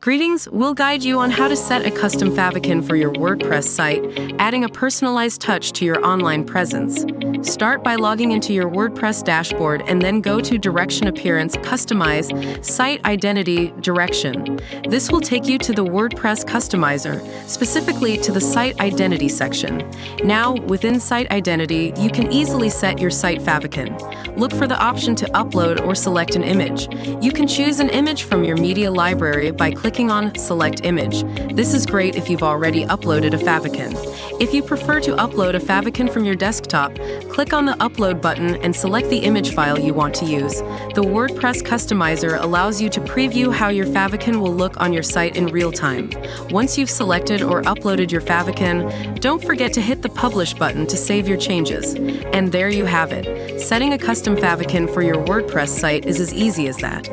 Greetings, we'll guide you on how to set a custom favicon for your WordPress site, adding a personalized touch to your online presence. Start by logging into your WordPress dashboard and then go to Direction Appearance, Customize, Site Identity, Direction. This will take you to the WordPress Customizer, specifically to the Site Identity section. Now, within Site Identity, you can easily set your site favicon. Look for the option to upload or select an image. You can choose an image from your media library by clicking on Select Image. This is great if you've already uploaded a favicon. If you prefer to upload a favicon from your desktop, click on the Upload button and select the image file you want to use. The WordPress Customizer allows you to preview how your favicon will look on your site in real time. Once you've selected or uploaded your favicon, don't forget to hit the Publish button to save your changes. And there you have it. Setting a custom favicon for your WordPress site is as easy as that.